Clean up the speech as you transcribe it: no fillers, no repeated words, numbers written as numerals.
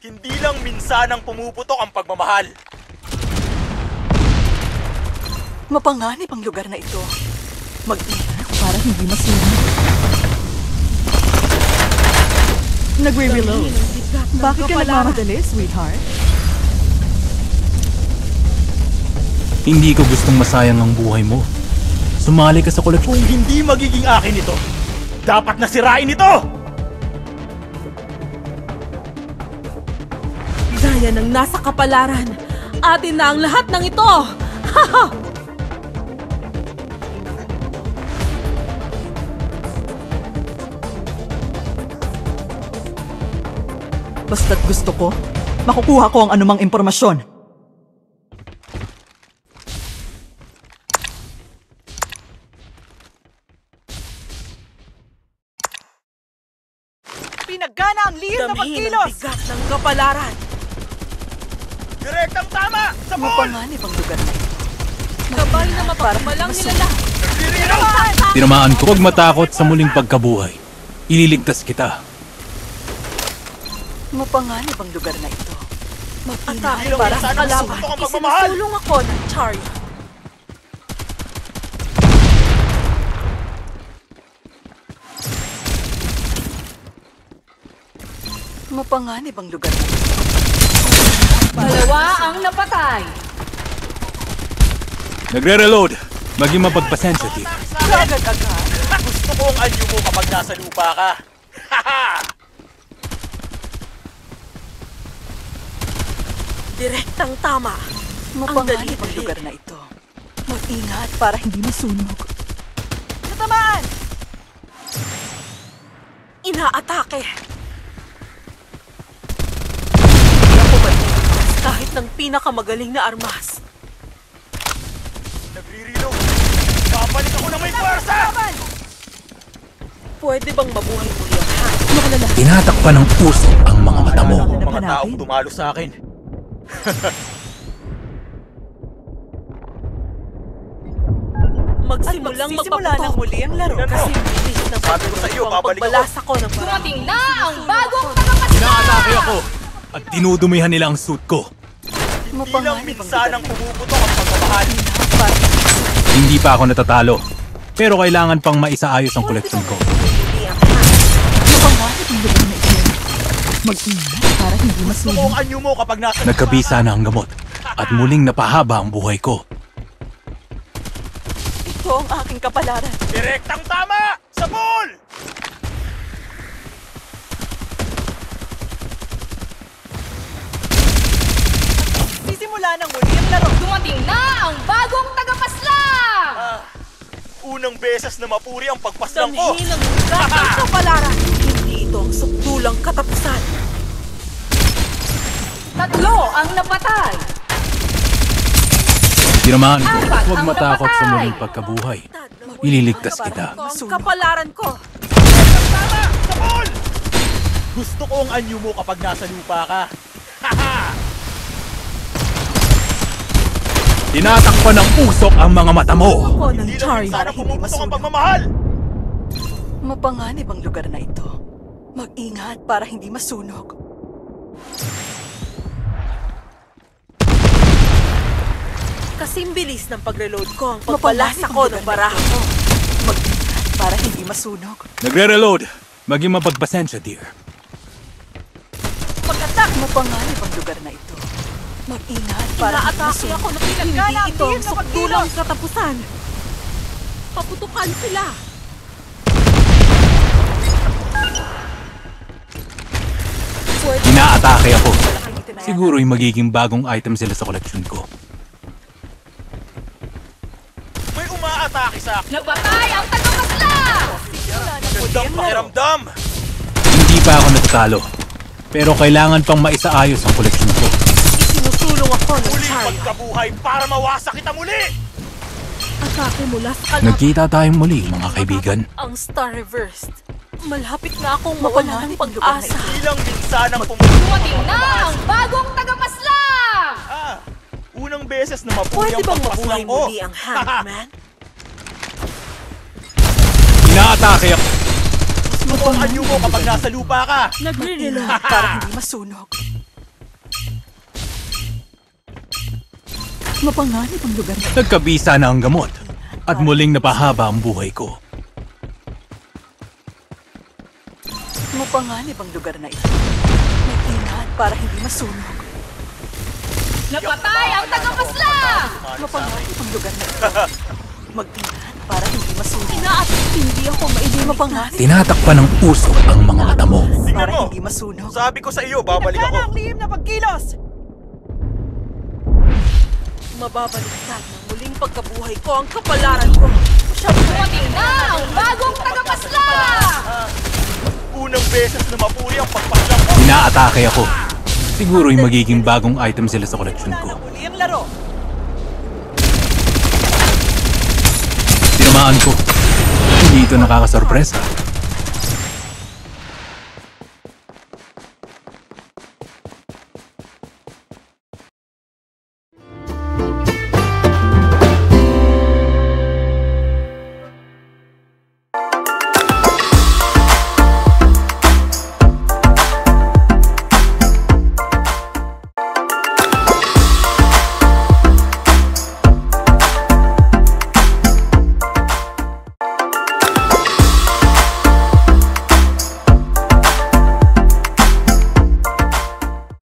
Hindi lang minsanang pumuputok ang pagmamahal. Mapanganib ang lugar na ito. Mag-ingat para hindi masunog. Nagre-reload. Bakit ka nagmamadali, sweetheart? Hindi ko gustong masayang ang buhay mo. Sumali ka sa koleksyon. Kung hindi magiging akin ito, dapat na sirain ito! Gaya ng nasa kapalaran, atin na ang lahat ng ito! Haha! Basta't gusto ko, makukuha ko ang anumang impormasyon. Pinagana ang lihim na Damhin ang pagkilos! bigat ng kapalaran! Direktang tama! Sa ball! Mapanganib ang lugar na ito. Gabay na mapagmalang nila. Tinamaan ko, huwag matakot sa muling pagkabuhay. Ililigtas kita. Mapanganib ang lugar na ito. Atake Hindi lang para sa minsanang kalaban. pumuputok ang pagmamahal. Isinusulong ako ng Charlie. Mapanganib ang lugar na ito. Dalawa ang napatay. Nagre-reload. Maging mapagpasensya, Dick. Agad-agad. Gusto ko ang anyo mo kapag nasa lupa ka. Haha! Direktang tama. Mapanganib ang lugar na ito. Mag-ingat para hindi masunog. Natamaan! Inaatake. Hindi ako matigas kahit ng pinakamagaling na armas. Nagre-reload. Papalit ako na may pwersa! Pwede bang mabuhay mo yan, ha? Tinatakpan ng puso ang mga mata mo. Ang mga taong dumalo sa akin. Magsimulang Magsisimula ng magpaputok. muli ang laro. Tingnan mo. Kasi bilis na Sabi ko sa iyo, babalik ako. pagbalasa ko ng Dumating na ang bagong tagapasya! Inaatake ako at dinudumihan nila ang suit ko. Hindi lang Mapanganib ang minsanang lugar na ito. pumuputok ang pagmamahal. Para Hindi pa ako natatalo. Pero kailangan pang maisaayos ang koleksyon ko. mapanganib ang lugar na ito. Mag-ingat para hindi Gusto ko masunog. ang anyo mo kapag nasa lupa Nagkabisa na ang gamot at muling napahaba ang buhay ko. Ito ang aking kapalaran. Direktang tama! Sa ball! Sisimula ng muli ang laro. Dumating na ang bagong tagapaslang! Unang beses na mapuri ang pagpaslang ko. Damhin ang bigat ng kapalaran. Hindi ito ang sukdulang katapusan. Tatlo ang napatay. Tinamaan ko, Apat huwag ang matakot sa napatay. muling pagkabuhay. Ililigtas kita. Ang kapalaran ko. Tama! Sa ball! Gusto ko ang anyo mo kapag nasa lupa ka. Haha! Tinatakpan ng usok ang mga mata mo. Ako ng Hindi lang Charlie. minsanang pumuputok ang pagmamahal. Mapanganib ang lugar na ito. Mag-ingat para hindi masunog. Kasing bilis ng pag-reload ko ang pagbalasa ko ng baraha ko. Mag-ingat para hindi masunog. Nagre-reload. Maging mapagpasensya, dear. Pag-attack! Mapanganib ang lugar na ito. Mag-ingat para hindi Inaatake masunog. ako na pinagana ito ang sukdulang katapusan. Paputukan sila. Inaatake ako. Siguro'y magiging bagong item sila sa koleksyon ko. May umaatake sa akin. Napatay ang tagapaslang! Gandang pakiramdam. Hindi pa ako natatalo. Pero kailangan pang maisaayos ang koleksyon ko. Isinusulong ako ng Muling Charlie. pagkabuhay para mawasak kita muli. Atake mula sa kalaban. Nagkita tayong muli, mga kaibigan. Ang Star Reversed. Malapit na akong mawala ng pag-asa. Hindi lang minsanang pumuputok Dumating na ang bagong tagapaslang! Unang beses na mapuri Pwede ang bang mabuhay pagpaslang ko. muli ang Hangman? Inaatake ako. Gusto ko ang anyo mo kapag nasa lupa ka. Nagre-reload. Para hindi masunog. Mapanganib ang lugar na ito. Nagkabisa na ang gamot at muling napahaba ang buhay ko. Mapanganib ang lugar na ito. Mag-ingat para hindi masunog. Napatay ang tagapaslang! Mapanganib ang lugar na ito. Mag-ingat para hindi masunog. At hindi ako mailinig. Mapanganib Tinatakpan ng usok ang mga mata mo. Tingnan para mo! hindi masunog. Sabi ko sa iyo, babalik ako. lihim na pagkilos! Mababaliktad ng muling pagkabuhay ko ang kapalaran ko. Dumating na ang bagong tagapaslang! Unang beses na mapuri ang pagpaslang ko. Inaatake ako. Siguro'y magiging bagong item sila sa koleksyon ko. Uli ang laro. Tinamaan ko. Hindi ito nakakasorpresa.